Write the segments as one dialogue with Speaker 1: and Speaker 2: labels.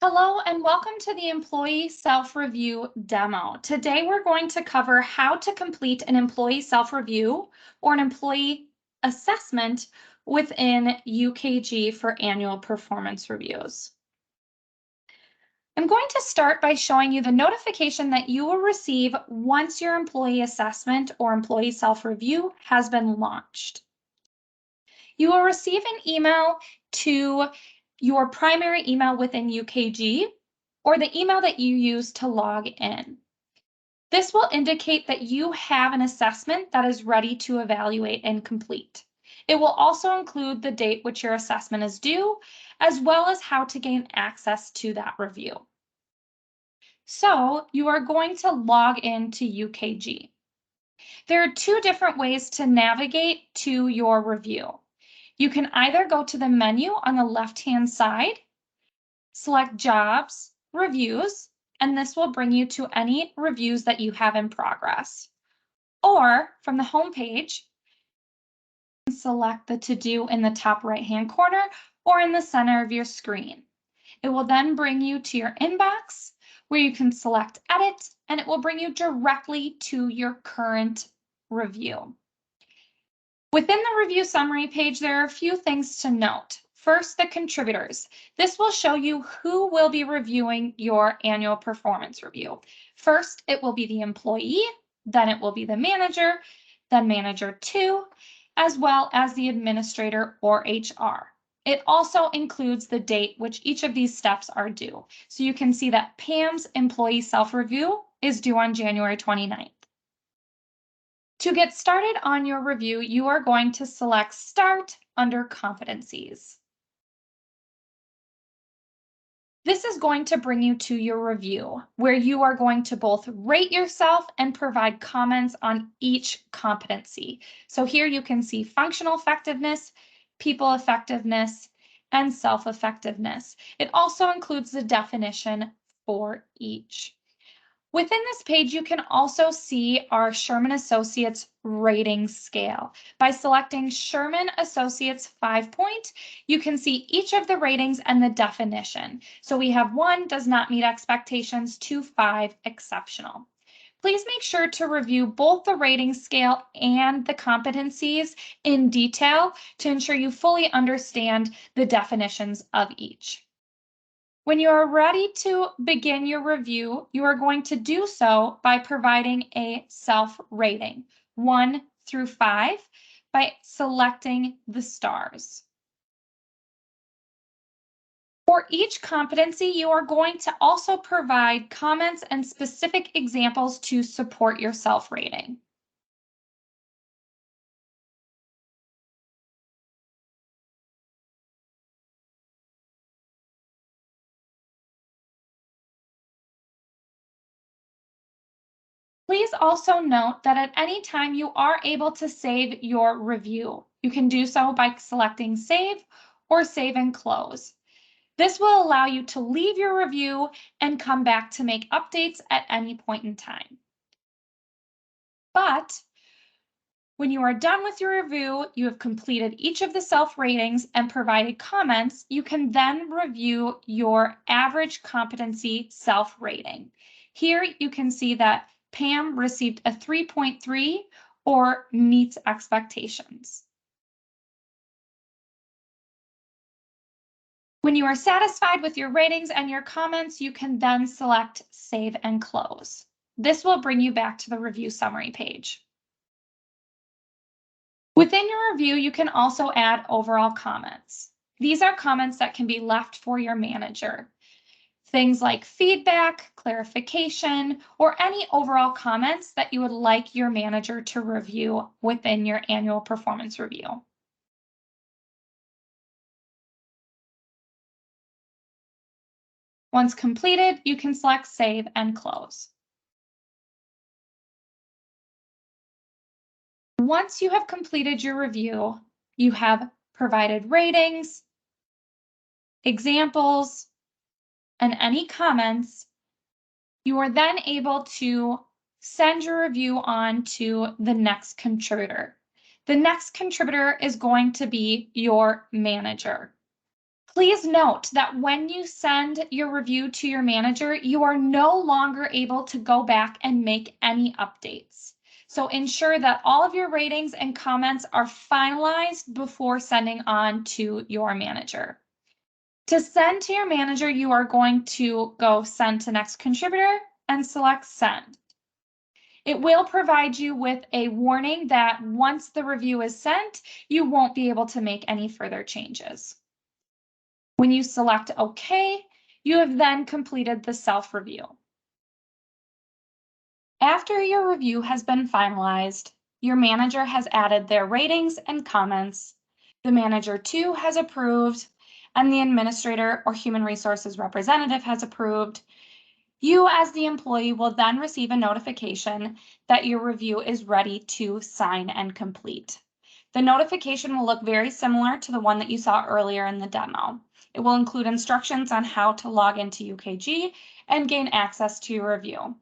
Speaker 1: Hello and welcome to the Employee Self-Review demo. Today we're going to cover how to complete an employee self-review or an employee assessment within UKG for annual performance reviews. I'm going to start by showing you the notification that you will receive once your employee assessment or employee self-review has been launched. You will receive an email to your primary email within UKG or the email that you use to log in. This will indicate that you have an assessment that is ready to evaluate and complete. It will also include the date which your assessment is due, as well as how to gain access to that review. So you are going to log into UKG. There are two different ways to navigate to your review. You can either go to the menu on the left-hand side, select Jobs, Reviews, and this will bring you to any reviews that you have in progress. Or from the home page, select the To Do in the top right-hand corner or in the center of your screen. It will then bring you to your inbox where you can select Edit, and it will bring you directly to your current review. Within the review summary page, there are a few things to note. First, the contributors. This will show you who will be reviewing your annual performance review. First, it will be the employee, then it will be the manager, then manager 2, as well as the administrator or HR. It also includes the date which each of these steps are due. So you can see that Pam's employee self-review is due on January 29th. To get started on your review, you are going to select Start under Competencies. This is going to bring you to your review, where you are going to both rate yourself and provide comments on each competency. So here you can see functional effectiveness, people effectiveness, and self-effectiveness. It also includes the definition for each. Within this page, you can also see our Sherman Associates rating scale. By selecting Sherman Associates 5-point, you can see each of the ratings and the definition. So we have 1, does not meet expectations, 2, 5, exceptional. Please make sure to review both the rating scale and the competencies in detail to ensure you fully understand the definitions of each. When you are ready to begin your review, you are going to do so by providing a self-rating, 1 through 5, by selecting the stars. For each competency, you are going to also provide comments and specific examples to support your self-rating. Please also note that at any time you are able to save your review. You can do so by selecting Save or Save and Close. This will allow you to leave your review and come back to make updates at any point in time. But when you are done with your review, you have completed each of the self-ratings and provided comments, you can then review your average competency self-rating. Here you can see that Pam received a 3.3 or meets expectations. When you are satisfied with your ratings and your comments, you can then select Save and Close. This will bring you back to the review summary page. Within your review, you can also add overall comments. These are comments that can be left for your manager. Things like feedback, clarification, or any overall comments that you would like your manager to review within your annual performance review. Once completed, you can select Save and Close. Once you have completed your review, you have provided ratings, examples, and any comments. You are then able to send your review on to the next contributor. The next contributor is going to be your manager. Please note that when you send your review to your manager, you are no longer able to go back and make any updates. So ensure that all of your ratings and comments are finalized before sending on to your manager. To send to your manager, you are going to go send to next contributor and select send. It will provide you with a warning that once the review is sent, you won't be able to make any further changes. When you select OK, you have then completed the self-review. After your review has been finalized, your manager has added their ratings and comments, the manager too has approved, and the administrator or human resources representative has approved. You as the employee will then receive a notification that your review is ready to sign and complete. The notification will look very similar to the one that you saw earlier in the demo. It will include instructions on how to log into UKG and gain access to your review.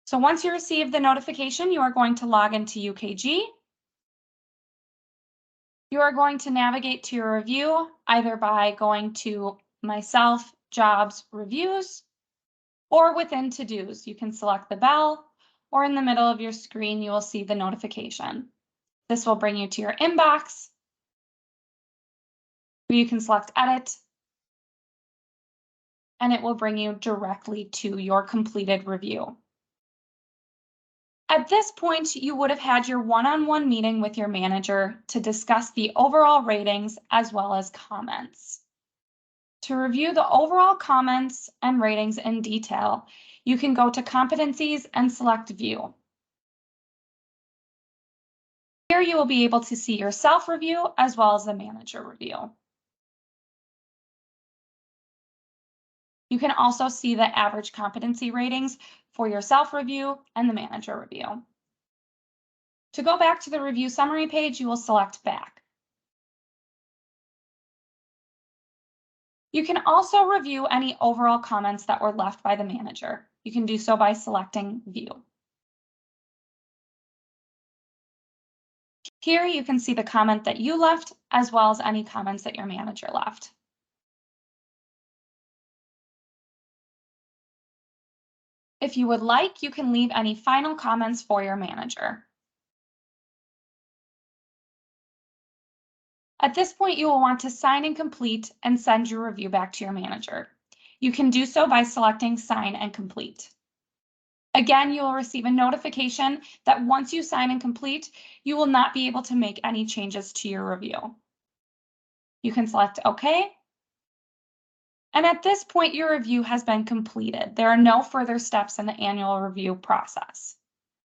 Speaker 1: So once you receive the notification, you are going to log into UKG. You are going to navigate to your review either by going to Myself, Jobs, Reviews, or within To-Dos. You can select the bell, or in the middle of your screen, you will see the notification. This will bring you to your inbox, where you can select Edit, and it will bring you directly to your completed review. At this point, you would have had your one-on-one meeting with your manager to discuss the overall ratings as well as comments. To review the overall comments and ratings in detail, you can go to Competencies and select View. Here you will be able to see your self-review as well as the manager review. You can also see the average competency ratings for your self-review and the manager review. To go back to the review summary page, you will select Back. You can also review any overall comments that were left by the manager. You can do so by selecting View. Here you can see the comment that you left as well as any comments that your manager left. If you would like, you can leave any final comments for your manager. At this point, you will want to sign and complete and send your review back to your manager. You can do so by selecting Sign and Complete. Again, you will receive a notification that once you sign and complete, you will not be able to make any changes to your review. You can select OK. And at this point, your review has been completed. There are no further steps in the annual review process.